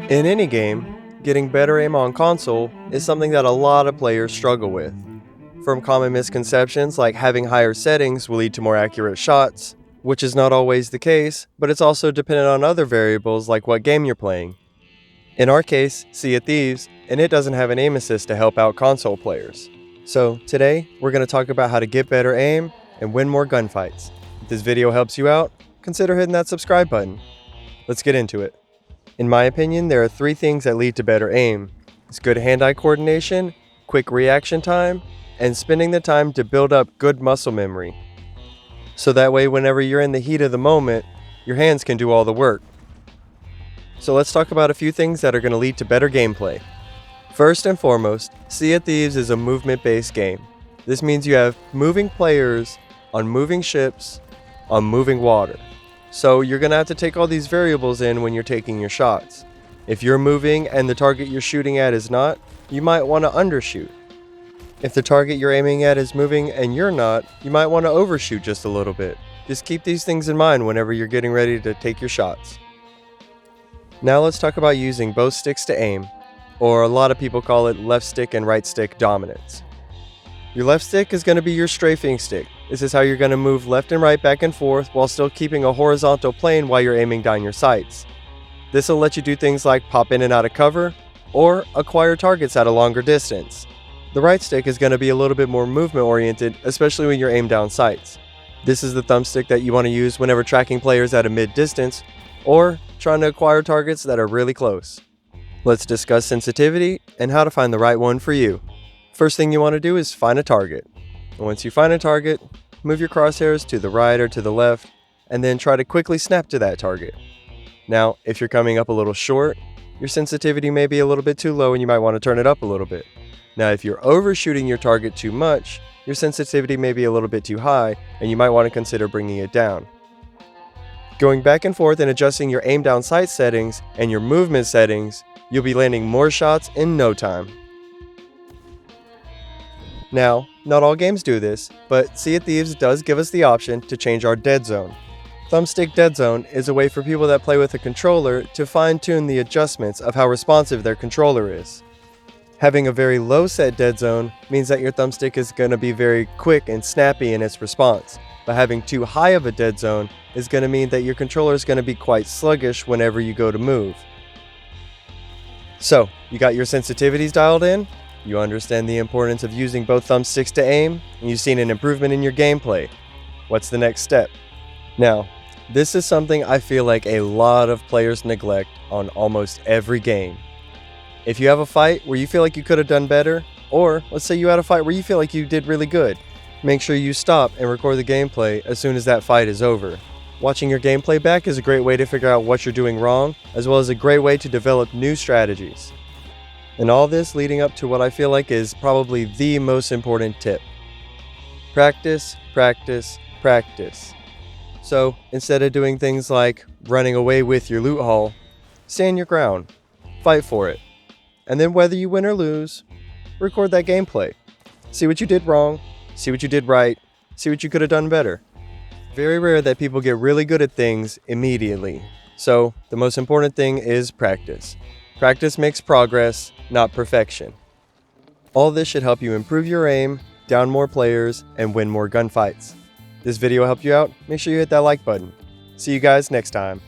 In any game, getting better aim on console is something that a lot of players struggle with. From common misconceptions like having higher settings will lead to more accurate shots, which is not always the case, but it's also dependent on other variables like what game you're playing. In our case, Sea of Thieves, and it doesn't have an aim assist to help out console players. So today, we're going to talk about how to get better aim and win more gunfights. If this video helps you out, consider hitting that subscribe button. Let's get into it. In my opinion, there are 3 things that lead to better aim. It's good hand-eye coordination, quick reaction time, and spending the time to build up good muscle memory. So that way, whenever you're in the heat of the moment, your hands can do all the work. So let's talk about a few things that are going to lead to better gameplay. First and foremost, Sea of Thieves is a movement-based game. This means you have moving players on moving ships on moving water. So you're going to have to take all these variables in when you're taking your shots. If you're moving and the target you're shooting at is not, you might want to undershoot. If the target you're aiming at is moving and you're not, you might want to overshoot just a little bit. Just keep these things in mind whenever you're getting ready to take your shots. Now let's talk about using both sticks to aim, or a lot of people call it left stick and right stick dominance. Your left stick is going to be your strafing stick. This is how you're going to move left and right back and forth while still keeping a horizontal plane while you're aiming down your sights. This will let you do things like pop in and out of cover, or acquire targets at a longer distance. The right stick is going to be a little bit more movement oriented, especially when you're aimed down sights. This is the thumbstick that you want to use whenever tracking players at a mid distance, or trying to acquire targets that are really close. Let's discuss sensitivity and how to find the right one for you. First thing you want to do is find a target. Once you find a target, move your crosshairs to the right or to the left, and then try to quickly snap to that target. Now, if you're coming up a little short, your sensitivity may be a little bit too low and you might want to turn it up a little bit. Now, if you're overshooting your target too much, your sensitivity may be a little bit too high and you might want to consider bringing it down. Going back and forth and adjusting your aim down sight settings and your movement settings, you'll be landing more shots in no time. Now, not all games do this, but Sea of Thieves does give us the option to change our dead zone. Thumbstick dead zone is a way for people that play with a controller to fine-tune the adjustments of how responsive their controller is. Having a very low set dead zone means that your thumbstick is going to be very quick and snappy in its response, but having too high of a dead zone is going to mean that your controller is going to be quite sluggish whenever you go to move. So, you got your sensitivities dialed in? You understand the importance of using both thumbsticks to aim, and you've seen an improvement in your gameplay. What's the next step? Now, this is something I feel like a lot of players neglect on almost every game. If you have a fight where you feel like you could have done better, or let's say you had a fight where you feel like you did really good, make sure you stop and record the gameplay as soon as that fight is over. Watching your gameplay back is a great way to figure out what you're doing wrong, as well as a great way to develop new strategies. And all this leading up to what I feel like is probably the most important tip. Practice, practice, practice. So instead of doing things like running away with your loot haul, stand your ground, fight for it. And then whether you win or lose, record that gameplay. See what you did wrong, see what you did right, see what you could have done better. Very rare that people get really good at things immediately. So the most important thing is practice. Practice makes progress, not perfection. All this should help you improve your aim, down more players, and win more gunfights. This video helped you out? Make sure you hit that like button. See you guys next time.